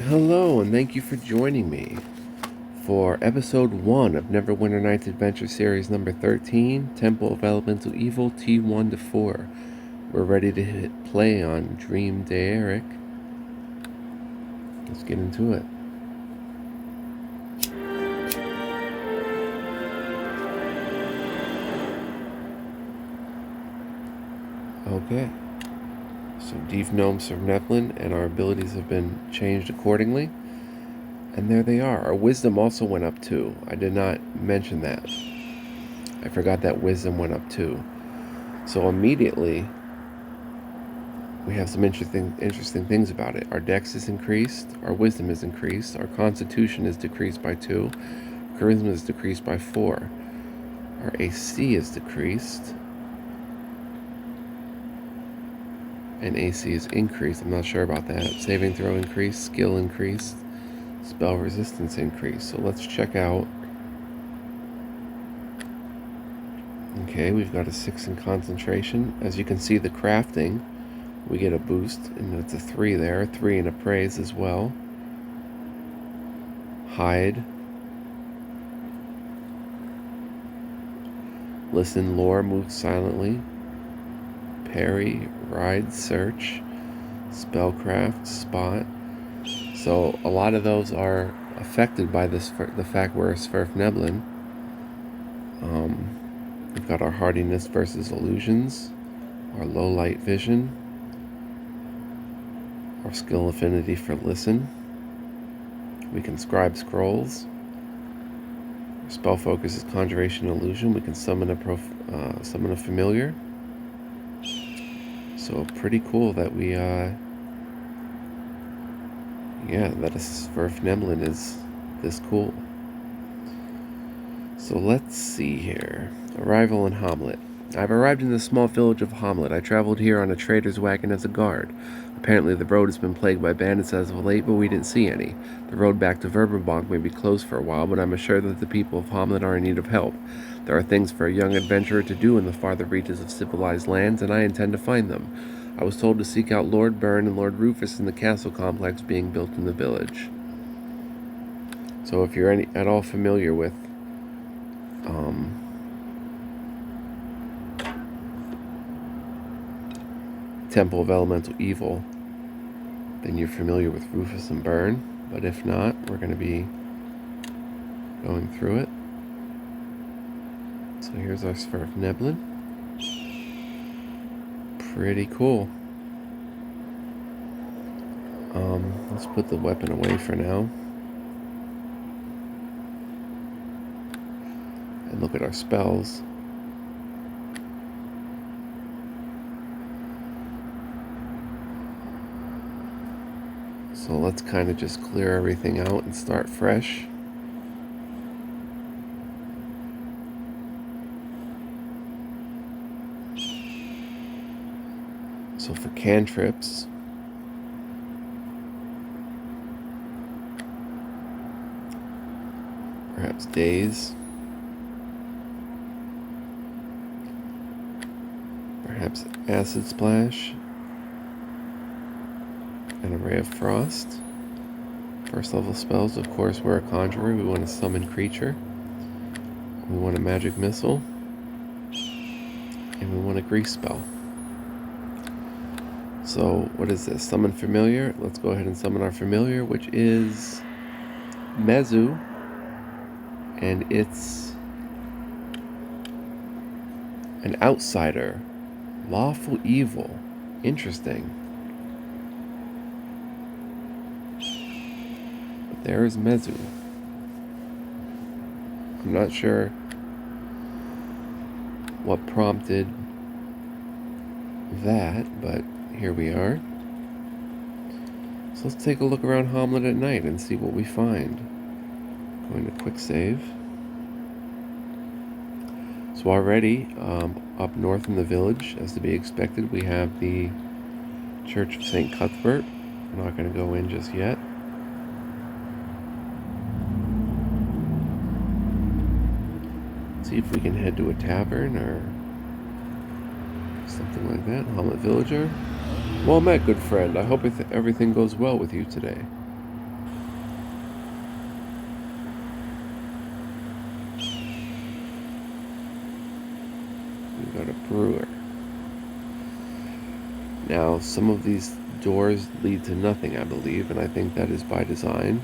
Hello, and thank you for joining me for episode 1 of Neverwinter Nights Adventure Series number 13, Temple of Elemental Evil T1-4. We're ready to hit play on Dream Derek. Let's get into it. Okay. So Deep Gnome serve Neplin, and our abilities have been changed accordingly. And there they are. Our wisdom also went up too. I did not mention that. I forgot that wisdom went up too. So immediately, we have some interesting things about it. Our dex is increased, our wisdom is increased, our constitution is decreased by 2, charisma is decreased by 4, our AC is decreased, and AC is increased. I'm not sure about that. Saving throw increased, skill increased, spell resistance increased. So let's check out. Okay, we've got a 6 in concentration. As you can see, the crafting, we get a boost, and it's a 3 there, 3 in appraise as well. Hide. Listen, lore, move silently. Parry, ride, search, spellcraft, spot. So a lot of those are affected by this, the fact we're a Sverfneblin. We've got our hardiness versus illusions, our low light vision, our skill affinity for listen. We can scribe scrolls. Our spell focus is conjuration illusion. We can summon a familiar. So pretty cool that we that a Sverfneblin is this cool. So let's see here. Arrival in Hommlet. I've arrived in the small village of Hommlet. I traveled here on a trader's wagon as a guard. Apparently the road has been plagued by bandits as of late, but we didn't see any. The road back to Verberbonk may be closed for a while, but I'm assured that the people of Hommlet are in need of help. There are things for a young adventurer to do in the farther reaches of civilized lands, and I intend to find them. I was told to seek out Lord Byrne and Lord Rufus in the castle complex being built in the village. So if you're at all familiar with Temple of Elemental Evil, then you're familiar with Rufus and Byrne. But if not, we're going to be going through it. So here's our Sverfneblin. Pretty cool. Let's put the weapon away for now. And look at our spells. So let's kind of just clear everything out and start fresh. So for cantrips, perhaps daze, perhaps acid splash, and a ray of frost. First level spells, of course, we're a conjurer. We want to summon creature. We want a magic missile. And we want a grease spell. So what is this? Summon familiar. Let's go ahead and summon our familiar, which is Mezu. And it's an outsider. Lawful evil. Interesting. But there is Mezu. I'm not sure what prompted that, but here we are. So let's take a look around Hommlet at night and see what we find. Going to quick save. So already up north in the village, as to be expected, we have the Church of St. Cuthbert. We're not going to go in just yet. See if we can head to a tavern or something like that. Hommlet villager. Well met, good friend. I hope everything goes well with you today. got a brewer. Now, some of these doors lead to nothing, I believe, and I think that is by design.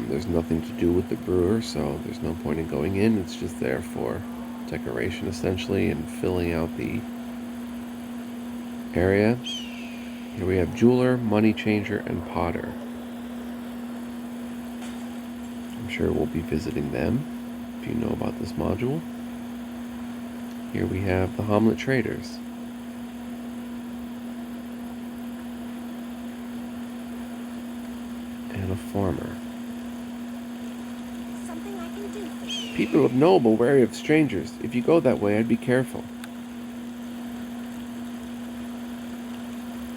There's nothing to do with the brewer, so there's no point in going in. It's just there for decoration, essentially, and filling out the area. Here we have jeweler, money changer, and potter. I'm sure we'll be visiting them if you know about this module. Here we have the Hommlet traders. And a farmer. Something I can do for you. People of Noble wary of strangers. If you go that way, I'd be careful.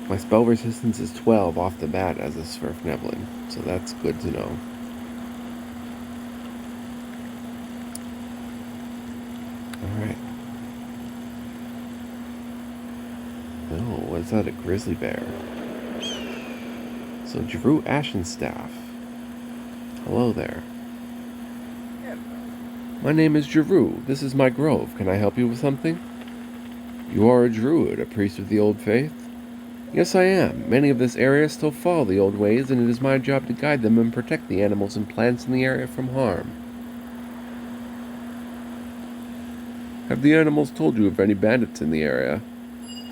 My spell resistance is 12 off the bat as a Sverfneblin, so that's good to know. Alright. Oh, what's that? A grizzly bear. So, Drew Ashenstaff. Hello there. My name is Jeru. This is my grove. Can I help you with something? You are a druid, a priest of the old faith? Yes, I am. Many of this area still follow the old ways, and it is my job to guide them and protect the animals and plants in the area from harm. Have the animals told you of any bandits in the area?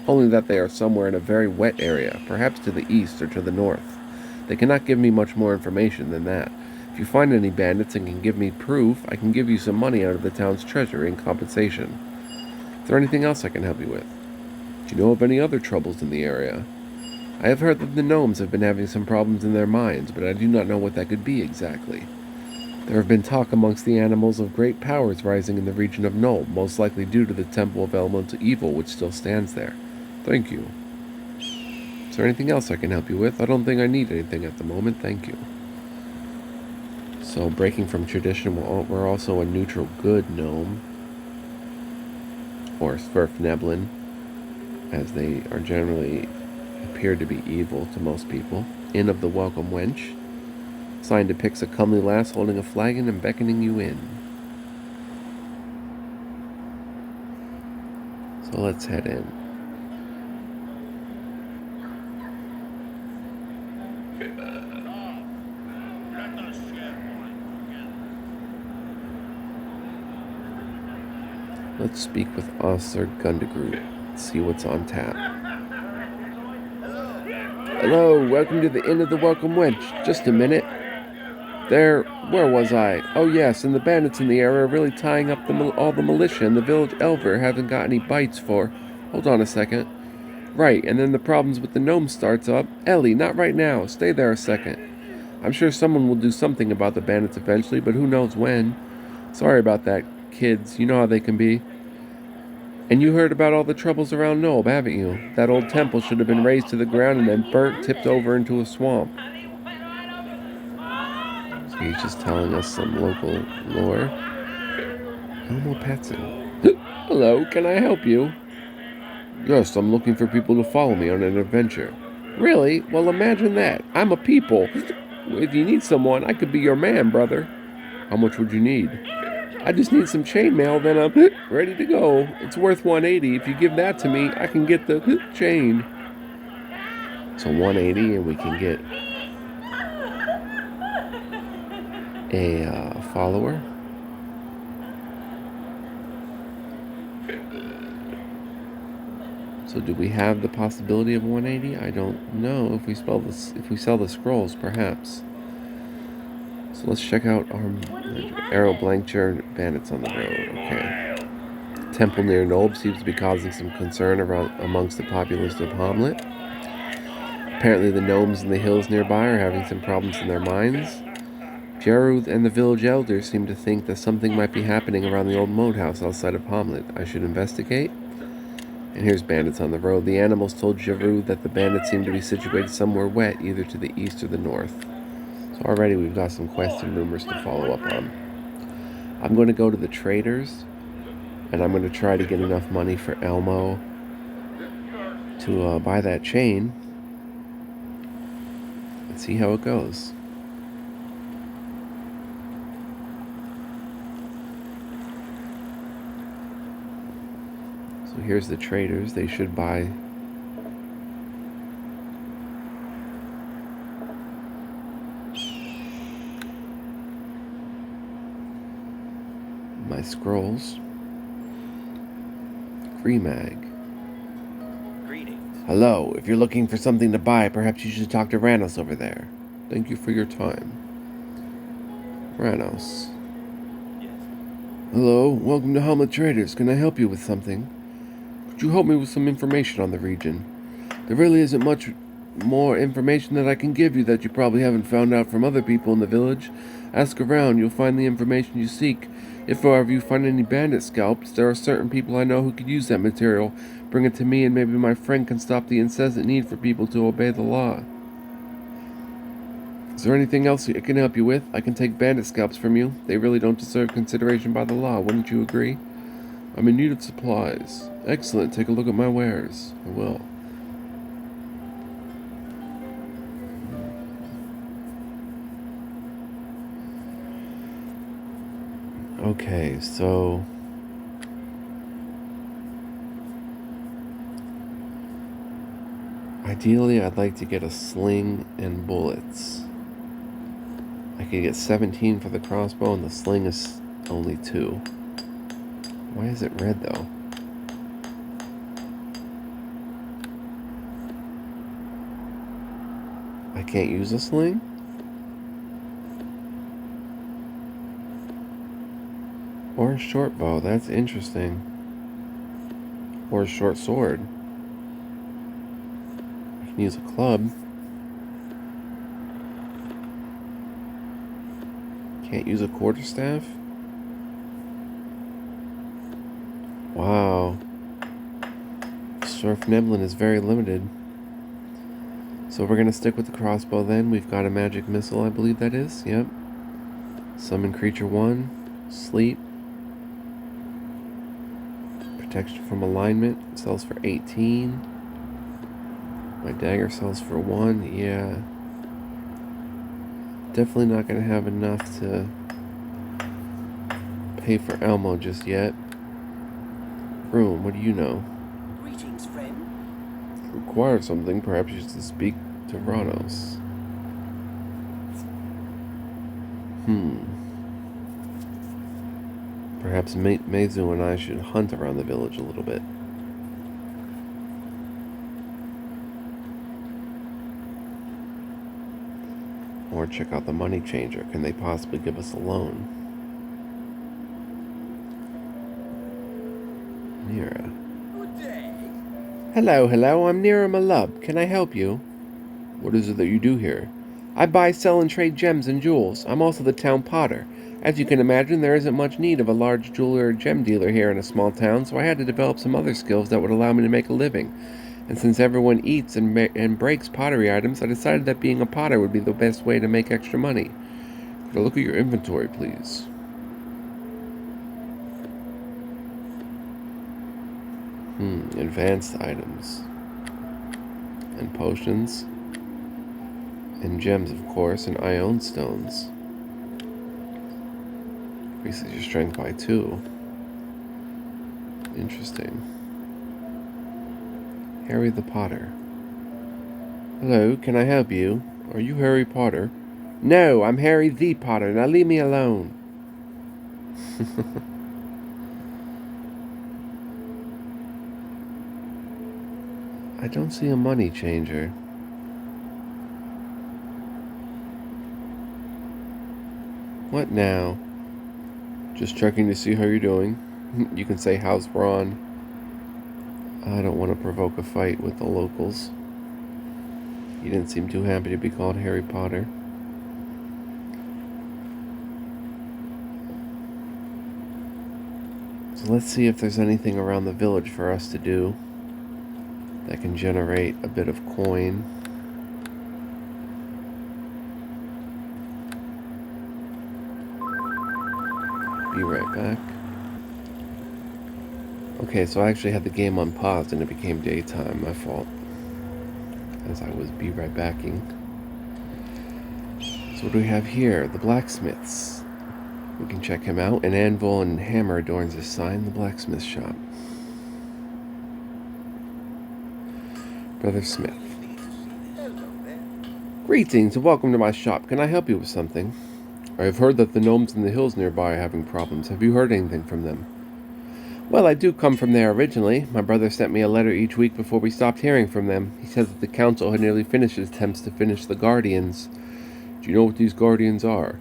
Only that they are somewhere in a very wet area, perhaps to the east or to the north. They cannot give me much more information than that. If you find any bandits and can give me proof, I can give you some money out of the town's treasury in compensation. Is there anything else I can help you with? Do you know of any other troubles in the area? I have heard that the gnomes have been having some problems in their mines, but I do not know what that could be exactly. There have been talk amongst the animals of great powers rising in the region of Nuln, most likely due to the Temple of Elemental Evil which still stands there. Thank you. Is there anything else I can help you with? I don't think I need anything at the moment, thank you. So, breaking from tradition, we're also a neutral good gnome, or Sverfneblin, as they are generally appear to be evil to most people. Inn of the Welcome Wench. Sign depicts a comely lass holding a flagon and beckoning you in. So let's head in. Let's speak with Officer Gundegroot. See what's on tap. Hello, welcome to the Inn of the Welcome Wench. Just a minute. Where was I? Oh yes, and the bandits in the area are really tying up all the militia, and the village elder haven't got any bites for... Hold on a second. Right, and then the problems with the gnome starts up. Ellie, not right now. Stay there a second. I'm sure someone will do something about the bandits eventually, but who knows when. Sorry about that, kids. You know how they can be. And you heard about all the troubles around Nob, haven't you? That old temple should have been razed to the ground and then burnt, tipped over into a swamp. So he's just telling us some local lore. Elmo Patson. Hello, can I help you? Yes, I'm looking for people to follow me on an adventure. Really? Well, imagine that. I'm a people. If you need someone, I could be your man, brother. How much would you need? I just need some chainmail, then I'm ready to go. It's worth 180. If you give that to me, I can get the chain. So 180, and we can get a follower. So do we have the possibility of 180? I don't know. If we sell the scrolls, perhaps. So let's check out our arrow blank bandits on the road. Okay. Temple near Nob seems to be causing some concern amongst the populace of Hommlet. Apparently the gnomes in the hills nearby are having some problems in their mines. Jeru and the village elders seem to think that something might be happening around the old moat house outside of Hommlet. I should investigate. And here's bandits on the road. The animals told Jeru that the bandits seem to be situated somewhere wet, either to the east or the north. So already we've got some quests and rumors to follow up on. I'm going to go to the traders, and I'm going to try to get enough money for Elmo to buy that chain and see how it goes. So here's the traders. They should buy my scrolls. Mag. Greetings. Hello. If you're looking for something to buy, perhaps you should talk to Ranos over there. Thank you for your time. Ranos. Yes. Hello. Welcome to Hommlet Traders. Can I help you with something? Could you help me with some information on the region? There really isn't much more information that I can give you that you probably haven't found out from other people in the village. Ask around. You'll find the information you seek. If, however, you find any bandit scalps, there are certain people I know who could use that material. Bring it to me, and maybe my friend can stop the incessant need for people to obey the law. Is there anything else I can help you with? I can take bandit scalps from you. They really don't deserve consideration by the law, wouldn't you agree? I'm in need of supplies. Excellent, take a look at my wares. I will. Okay, so ideally I'd like to get a sling and bullets. I could get 17 for the crossbow, and the sling is only 2. Why is it red though? I can't use a sling? Or a short bow, that's interesting. Or a short sword. I can use a club. Can't use a quarterstaff? Wow. Surf Neblin is very limited. So we're going to stick with the crossbow then. We've got a magic missile, I believe that is. Yep. Summon creature 1. Sleep. Protection from alignment. Sells for 18. My dagger sells for 1. Yeah. Definitely not going to have enough to pay for Elmo just yet. Room, what do you know? Greetings, friend. Require something, perhaps you should speak to Ranos. Perhaps Meizu and I should hunt around the village a little bit. Or check out the money changer. Can they possibly give us a loan? Nira. Good day. Hello, I'm Nira Malub. Can I help you? What is it that you do here? I buy, sell, and trade gems and jewels. I'm also the town potter. As you can imagine, there isn't much need of a large jeweler or gem dealer here in a small town, so I had to develop some other skills that would allow me to make a living. And since everyone eats and breaks pottery items, I decided that being a potter would be the best way to make extra money. Could I look at your inventory, please? Advanced items. And potions. And gems, of course, and ion stones. Increases your strength by 2. Interesting. Harry the Potter. Hello, can I help you? Are you Harry Potter? No, I'm Harry the Potter. Now leave me alone. I don't see a money changer. What now? Just checking to see how you're doing. You can say, how's Ron? I don't want to provoke a fight with the locals. He didn't seem too happy to be called Harry Potter. So let's see if there's anything around the village for us to do that can generate a bit of coin. Be right back. Okay, so I actually had the game unpaused and it became daytime. My fault. As I was be right backing. So what do we have here? The blacksmiths. We can check him out. An anvil and hammer adorns his sign, the blacksmith shop. Brother Smith. Hello there. Greetings and welcome to my shop. Can I help you with something? I have heard that the gnomes in the hills nearby are having problems. Have you heard anything from them? Well, I do come from there originally. My brother sent me a letter each week before we stopped hearing from them. He said that the council had nearly finished its attempts to finish the Guardians. Do you know what these Guardians are?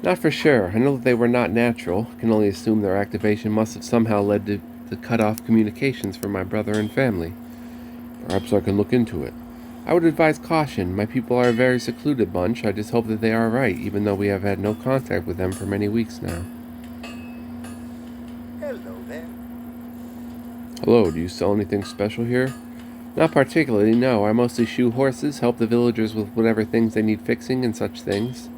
Not for sure. I know that they were not natural. I can only assume their activation must have somehow led to cut off communications from my brother and family. Perhaps I can look into it. I would advise caution. My people are a very secluded bunch. I just hope that they are right, even though we have had no contact with them for many weeks now. Hello there. Hello, do you sell anything special here? Not particularly, no. I mostly shoe horses, help the villagers with whatever things they need fixing and such things.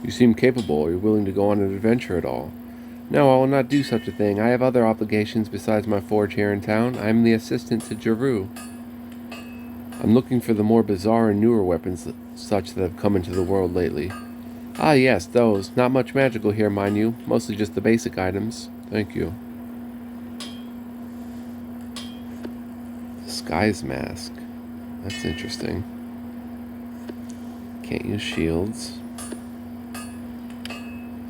You seem capable. Are you willing to go on an adventure at all? No, I will not do such a thing. I have other obligations besides my forge here in town. I am the assistant to Jeru. I'm looking for the more bizarre and newer weapons such that have come into the world lately. Ah yes, those. Not much magical here, mind you. Mostly just the basic items. Thank you. Disguise mask. That's interesting. Can't use shields.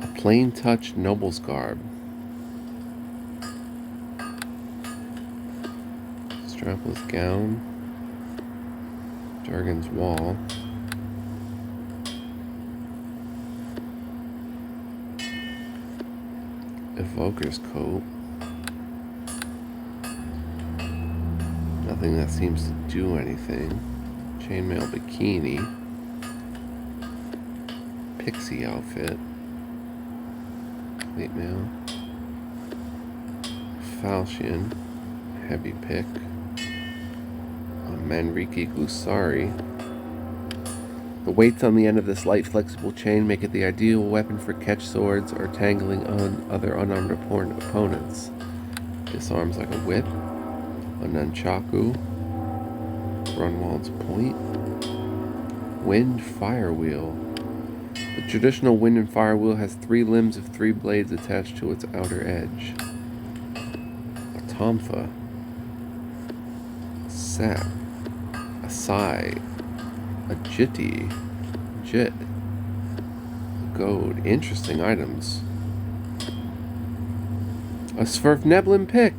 A plain touch noble's garb. Strapless gown. Jargon's wall. Evoker's coat. Nothing that seems to do anything. Chainmail bikini. Pixie outfit. Plate mail. Falchion. Heavy pick. Manriki Glusari. The weights on the end of this light flexible chain make it the ideal weapon for catch swords or tangling on other unarmed opponents. Disarms like a whip, a nunchaku, Grunwald's point, wind fire wheel. The traditional wind and fire wheel has 3 limbs of 3 blades attached to its outer edge. A tomfa, sap, a sai, a jit, a goad. Interesting items. A Sverfneblin pick.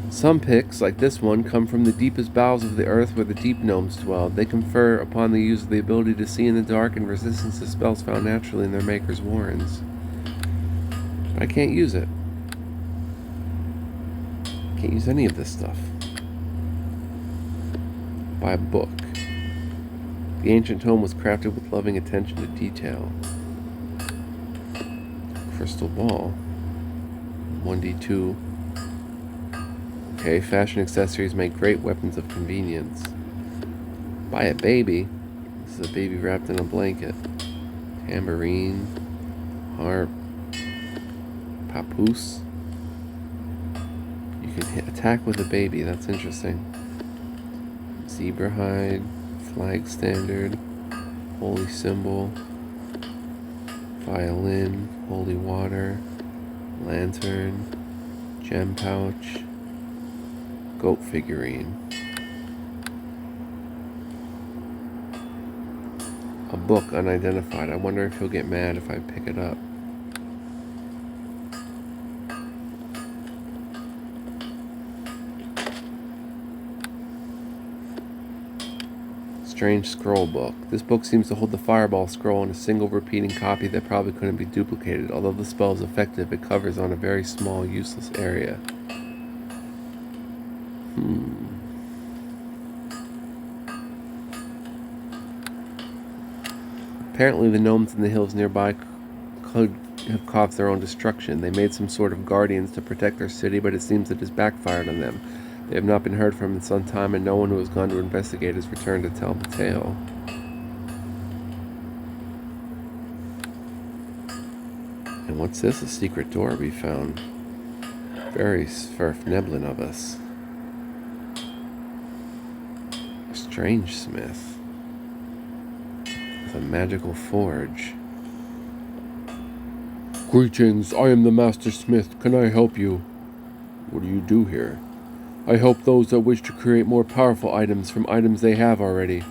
Some picks, like this one, come from the deepest bowels of the earth where the deep gnomes dwell. They confer upon the user the ability to see in the dark and resistance to spells found naturally in their maker's warrens. But I can't use it. Can't use any of this stuff. Buy a book. The ancient tome was crafted with loving attention to detail. Crystal ball. 1d2. Okay, fashion accessories make great weapons of convenience. Buy a baby. This is a baby wrapped in a blanket. Tambourine. Harp. Papoose. You can attack with a baby. That's interesting. Zebra hide, flag standard, holy symbol, violin, holy water, lantern, gem pouch, goat figurine. A book unidentified. I wonder if he'll get mad if I pick it up. Strange scroll book. This book seems to hold the fireball scroll in a single repeating copy that probably couldn't be duplicated. Although the spell is effective, it covers on a very small, useless area. Apparently the gnomes in the hills nearby could have caused their own destruction. They made some sort of guardians to protect their city, but it seems it has backfired on them. They have not been heard from in some time, and no one who has gone to investigate has returned to tell the tale. And what's this? A secret door we found. Very Sverfneblin of us. A strange smith. With a magical forge. Greetings, I am the Master Smith. Can I help you? What do you do here? I help those that wish to create more powerful items from items they have already.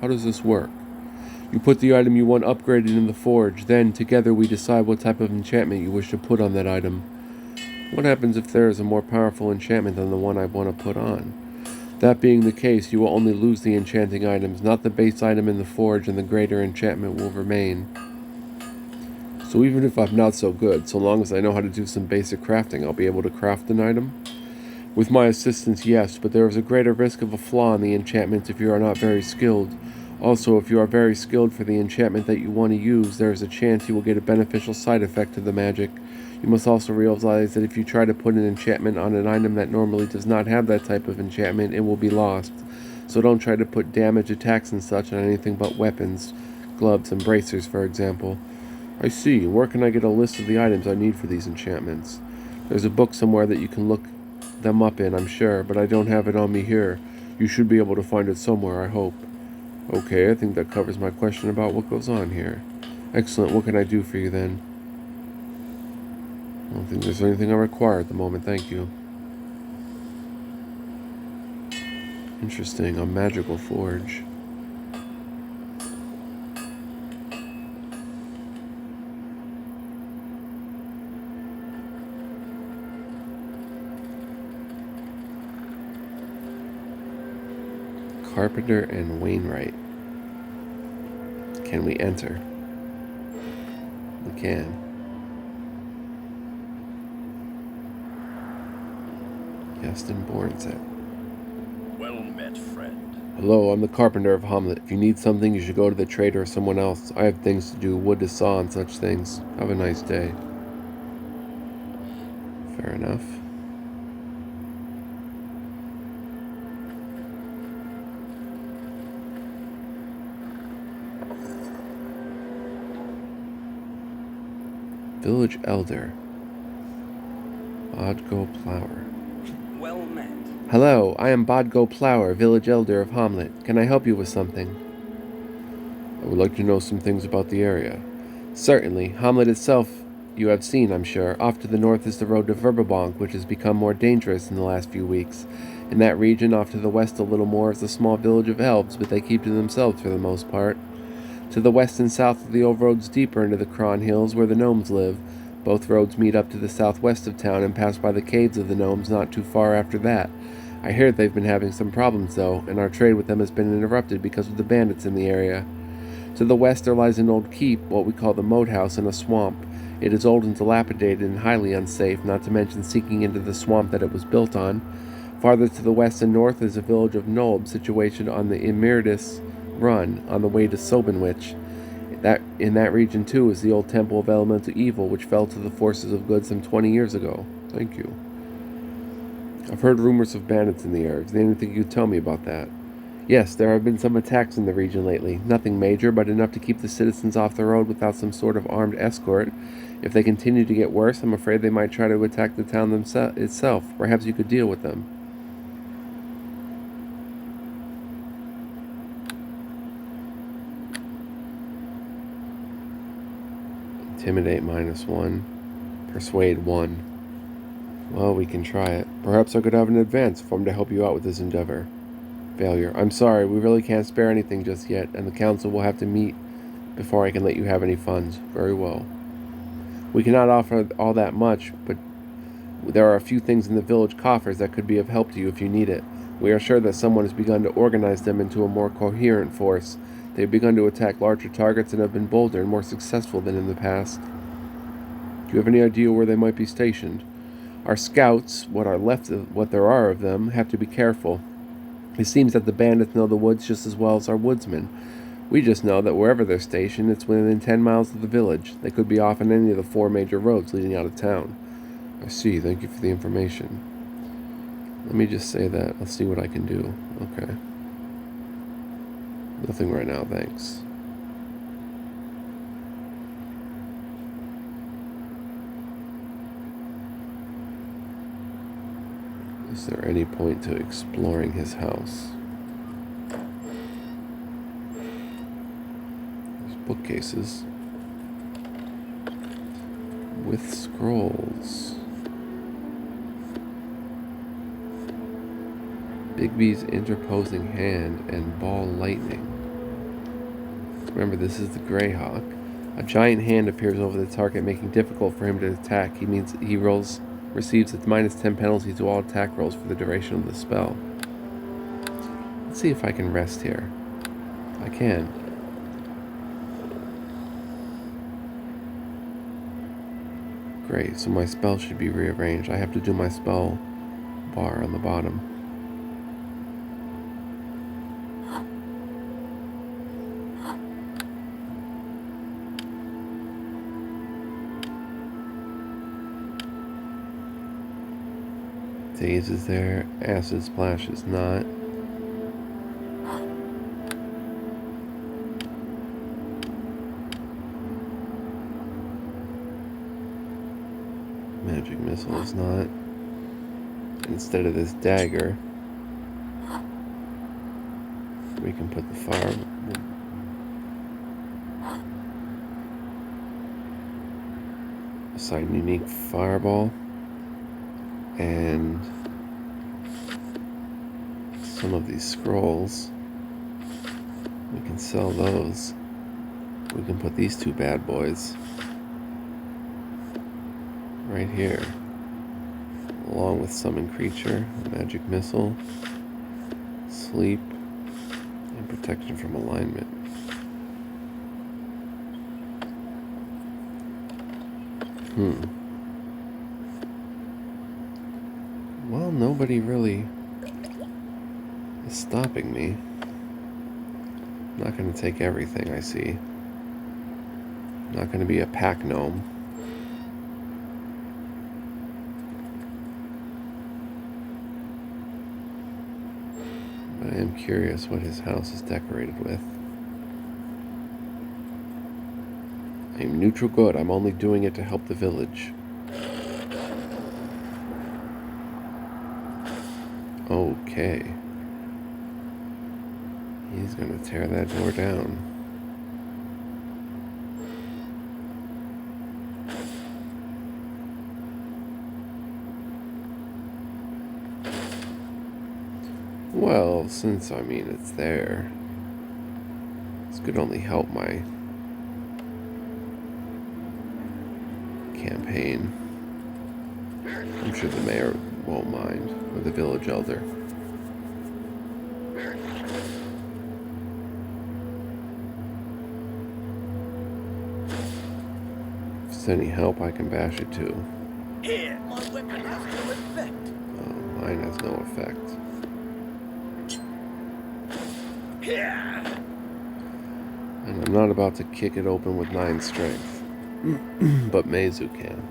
How does this work? You put the item you want upgraded in the forge, then together we decide what type of enchantment you wish to put on that item. What happens if there is a more powerful enchantment than the one I want to put on? That being the case, you will only lose the enchanting items, not the base item in the forge, and the greater enchantment will remain. So even if I'm not so good, so long as I know how to do some basic crafting, I'll be able to craft an item? With my assistance, yes, but there is a greater risk of a flaw in the enchantment if you are not very skilled. Also, if you are very skilled for the enchantment that you want to use, there is a chance you will get a beneficial side effect to the magic. You must also realize that if you try to put an enchantment on an item that normally does not have that type of enchantment, it will be lost. So don't try to put damage, attacks, and such on anything but weapons, gloves, and bracers, for example. I see. Where can I get a list of the items I need for these enchantments? There's a book somewhere that you can look them up in, I'm sure, but I don't have it on me here. You should be able to find it somewhere, I hope. Okay, I think that covers my question about what goes on here. Excellent. What can I do for you then? I don't think there's anything I require at the moment, thank you. Interesting, a magical forge. Carpenter and Wainwright. Can we enter? We can. Gaston Bornset. Well met, friend. Hello, I'm the carpenter of Hommlet. If you need something, you should go to the trader or someone else. I have things to do, wood to saw, and such things. Have a nice day. Fair enough. Village Elder. Bodgo Plower. Well met. Hello, I am Bodgo Plower, Village Elder of Hommlet. Can I help you with something? I would like to know some things about the area. Certainly. Hommlet itself you have seen, I'm sure. Off to the north is the road to Verbabonk, which has become more dangerous in the last few weeks. In that region, off to the west a little more, is the small village of elves, but they keep to themselves for the most part. To the west and south of the old roads deeper into the Cron Hills, where the gnomes live. Both roads meet up to the southwest of town and pass by the caves of the gnomes not too far after that. I hear they've been having some problems, though, and our trade with them has been interrupted because of the bandits in the area. To the west there lies an old keep, what we call the Moat House, in a swamp. It is old and dilapidated and highly unsafe, not to mention sinking into the swamp that it was built on. Farther to the west and north is a village of Nolb, situated on the Emeritus Run, on the way to Sobenwich. In that region, too, is the old Temple of Elemental Evil, which fell to the forces of good some 20 years ago. Thank you. I've heard rumors of bandits in the area. Is there anything you could tell me about that? Yes, there have been some attacks in the region lately. Nothing major, but enough to keep the citizens off the road without some sort of armed escort. If they continue to get worse, I'm afraid they might try to attack the town itself. Perhaps you could deal with them. Intimidate -1. Persuade 1. Well, we can try it. Perhaps I could have an advance form to help you out with this endeavor. Failure. I'm sorry, we really can't spare anything just yet, and the council will have to meet before I can let you have any funds. Very well. We cannot offer all that much, but there are a few things in the village coffers that could be of help to you if you need it. We are sure that someone has begun to organize them into a more coherent force. They have begun to attack larger targets and have been bolder and more successful than in the past. Do you have any idea where they might be stationed? Our scouts, what there are of them, have to be careful. It seems that the bandits know the woods just as well as our woodsmen. We just know that wherever they're stationed, it's within 10 miles of the village. They could be off on any of the 4 major roads leading out of town. I see. Thank you for the information. Let me just say that. I'll see what I can do. Okay. Nothing right now, thanks. Is there any point to exploring his house? There's bookcases with scrolls. Digby's interposing hand and ball lightning. Remember, this is the Greyhawk. A giant hand appears over the target, making it difficult for him to attack. He receives a -10 penalty to all attack rolls for the duration of the spell. Let's see if I can rest here. I can. Great, so my spell should be rearranged. I have to do my spell bar on the bottom. Daze is there. Acid Splash is not. Magic Missile is not. Instead of this dagger, we can put the fire. Assign unique fireball. And some of these scrolls, we can sell those. We can put these two bad boys right here, along with Summon Creature, Magic Missile, Sleep, and Protection from Alignment. Well, nobody really is stopping me. I'm not going to take everything I see. I'm not going to be a pack gnome. But I am curious what his house is decorated with. I am neutral good. I'm only doing it to help the village. Okay. He's gonna tear that door down. Well, since, I mean, it's there, this could only help my campaign. I'm sure the mayor won't mind, or the village elder. If it's any help, I can bash it too. Here, my weapon has no effect. Oh, mine has no effect. Here. And I'm not about to kick it open with 9 strength. But Meizu can.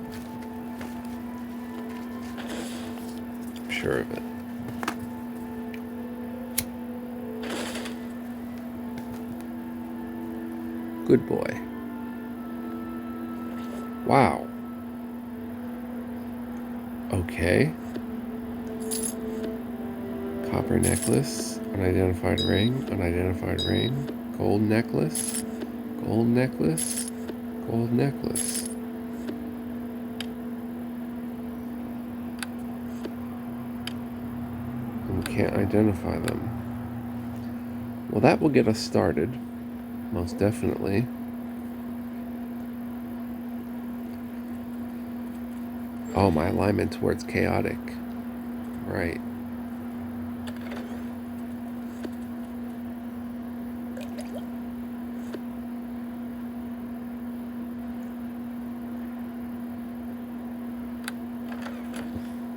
I'm sure of it. Good boy. Wow. Okay. Copper necklace, unidentified ring, gold necklace, gold necklace, gold necklace. And we can't identify them. Well, that will get us started, most definitely. Oh, my alignment towards chaotic. Right.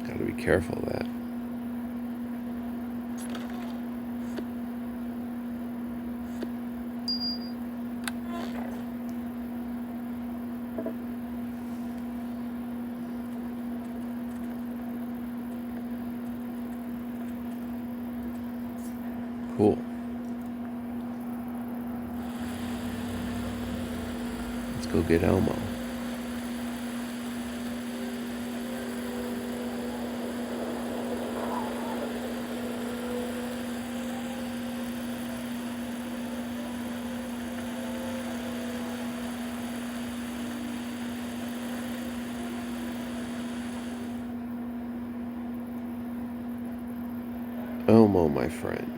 Gotta be careful of that. Cool. Let's go get Elmo. Elmo, my friend.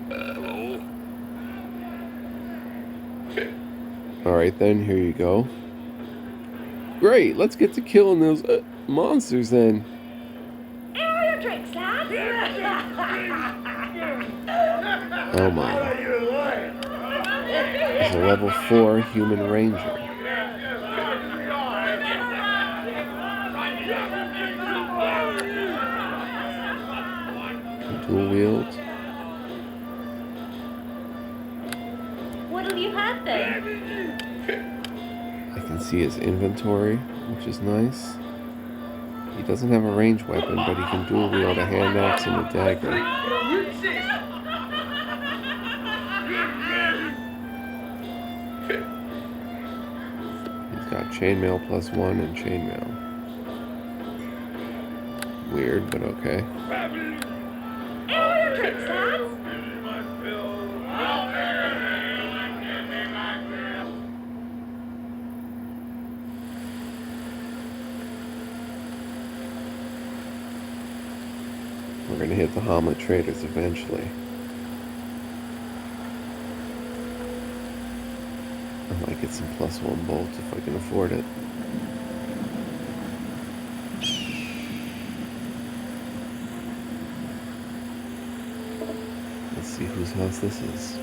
Hello? Alright then, here you go. Great, let's get to killing those monsters then. Air your drinks, lads. Oh my. He's a level 4 human ranger. Dual wield. What'll you have then? I can see his inventory, which is nice. He doesn't have a ranged weapon, but he can dual wield a hand axe and a dagger. He's got chainmail +1 and chainmail. Weird, but okay. Air your drinks, lads. We're gonna hit the Hommlet traders eventually. I might get some +1 bolts if I can afford it. Let's see whose house this is.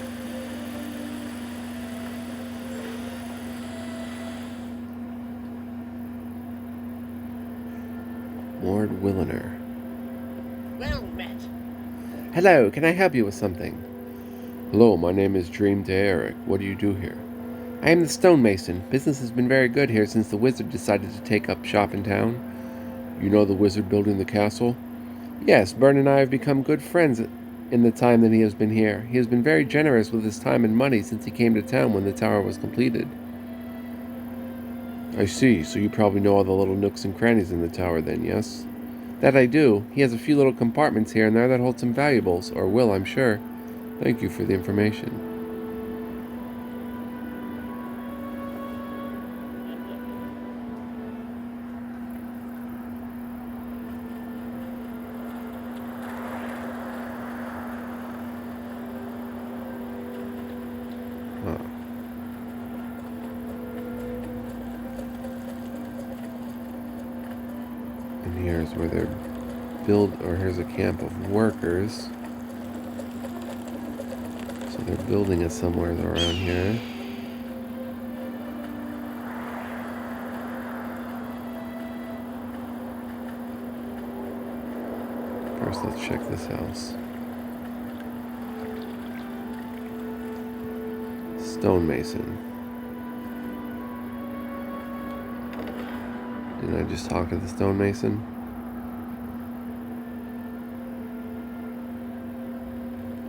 Lord Williner. Well met. Hello, can I help you with something? Hello, my name is Dream Eric. What do you do here? I am the stonemason. Business has been very good here since the wizard decided to take up shop in town. You know the wizard building the castle? Yes, Bern and I have become good friends in the time that he has been here. He has been very generous with his time and money since he came to town when the tower was completed. I see, so you probably know all the little nooks and crannies in the tower then, yes? That I do. He has a few little compartments here and there that hold some valuables, or will, I'm sure. Thank you for the information. Huh. And here's where they're here's a camp of workers. So they're building it somewhere around here. First, let's check this house. Stonemason. Didn't I just talk to the stonemason?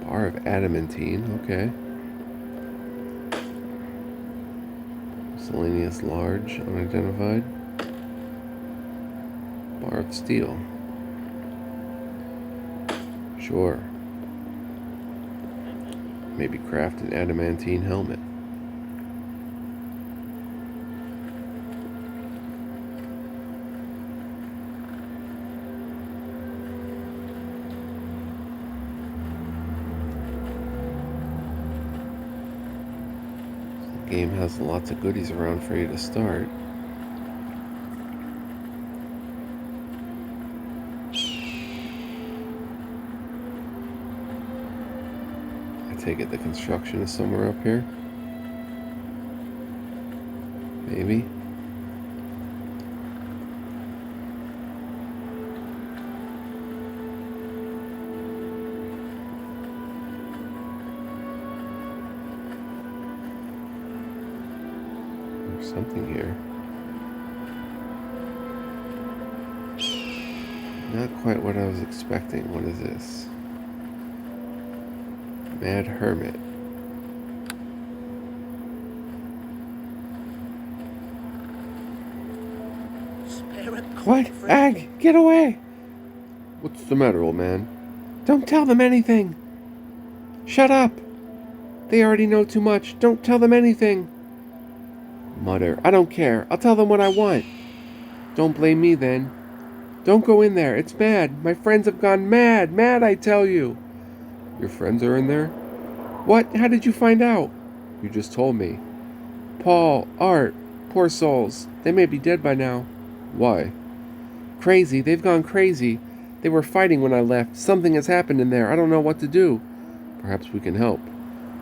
Bar of adamantine, okay. Miscellaneous large, unidentified. Bar of steel. Sure. Maybe craft an adamantine helmet. The game has lots of goodies around for you to start. I take it the construction is somewhere up here? Maybe? There's something here. Not quite what I was expecting. What is this? Mad Hermit. What? Ag, get away! What's the matter, old man? Don't tell them anything! Shut up! They already know too much. Don't tell them anything! Mutter. I don't care. I'll tell them what I want. Don't blame me then. Don't go in there. It's mad. My friends have gone mad. Mad, I tell you. Your friends are in there? What? How did you find out? You just told me. Paul, Art, poor souls. They may be dead by now. Why? Crazy. They've gone crazy. They were fighting when I left. Something has happened in there. I don't know what to do. Perhaps we can help.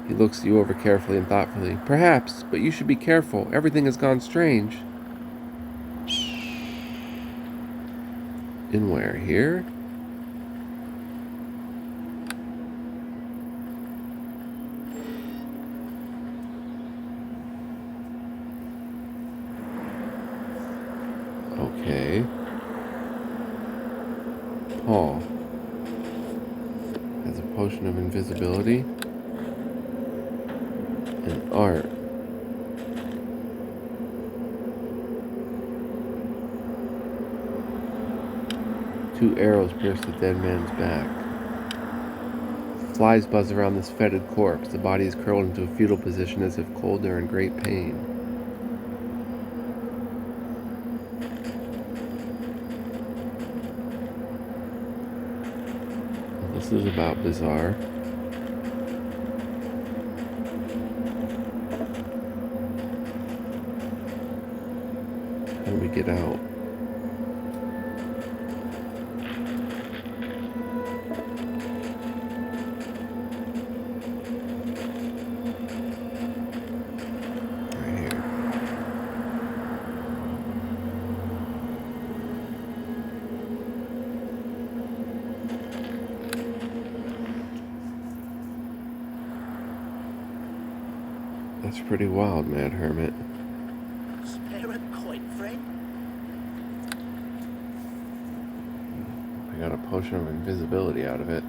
He looks you over carefully and thoughtfully. Perhaps, but you should be careful. Everything has gone strange. In where? Here? Okay. Paul has a potion of invisibility. And Art. Two arrows pierce the dead man's back. Flies buzz around this fetid corpse. The body is curled into a fetal position as if cold or in great pain. This is about bizarre. How do we get out? Right here. That's pretty wild, Mad Hermit. Spare a coin, friend? I got a potion of invisibility out of it.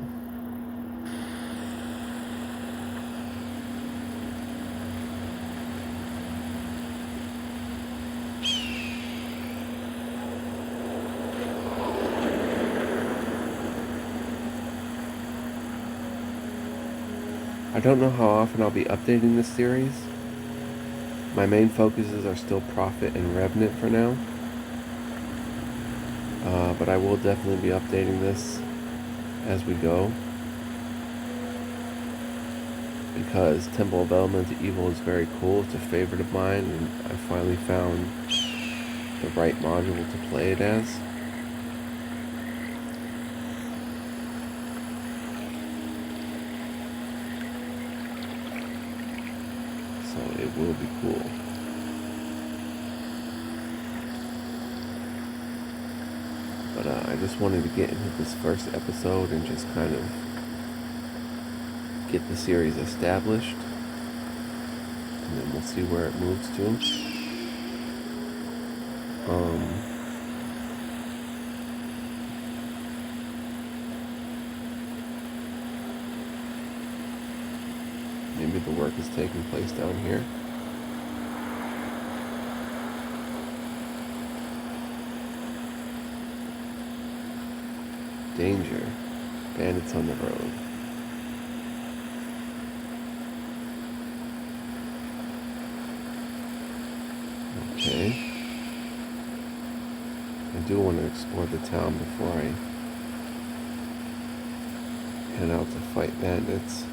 I don't know how often I'll be updating this series. My main focuses are still Prophet and Revenant for now. But I will definitely be updating this as we go. Because Temple of Elemental Evil is very cool. It's a favorite of mine, and I finally found the right module to play it as. So it will be cool. But I just wanted to get into this first episode and just kind of get the series established. And then we'll see where it moves to. Maybe the work is taking place down here. Danger. Bandits on the road. Okay. I do want to explore the town before I head out to fight bandits.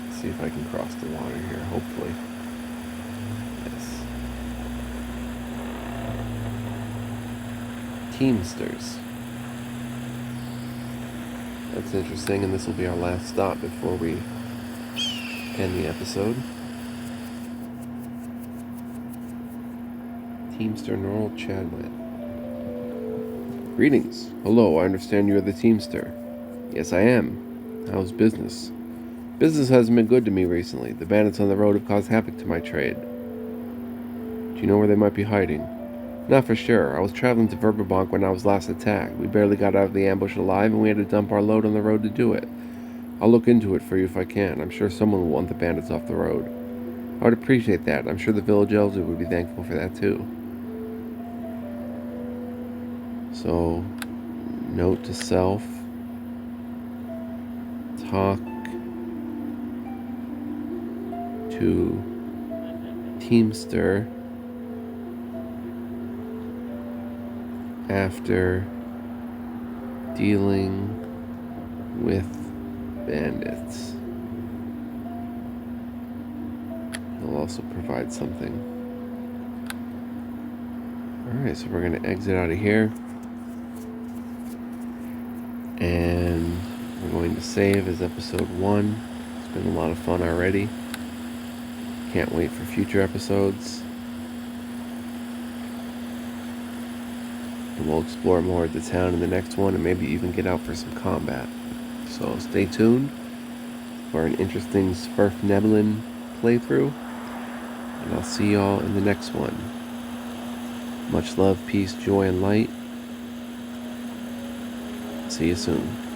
See if I can cross the water here, hopefully. Yes. Teamsters. That's interesting, and this will be our last stop before we end the episode. Teamster Norl Chadwick. Greetings. Hello, I understand you are the Teamster. Yes, I am. How's business? Business hasn't been good to me recently. The bandits on the road have caused havoc to my trade. Do you know where they might be hiding? Not for sure. I was traveling to Verberbonk when I was last attacked. We barely got out of the ambush alive, and we had to dump our load on the road to do it. I'll look into it for you if I can. I'm sure someone will want the bandits off the road. I would appreciate that. I'm sure the village elder would be thankful for that too. So, note to self. Talk to Teamster after dealing with bandits. He'll also provide something. Alright, so we're going to exit out of here. And we're going to save as episode 1. It's been a lot of fun already. Can't wait for future episodes. And we'll explore more of the town in the next one and maybe even get out for some combat. So stay tuned for an interesting Sverfnebelin playthrough. And I'll see y'all in the next one. Much love, peace, joy, and light. See you soon.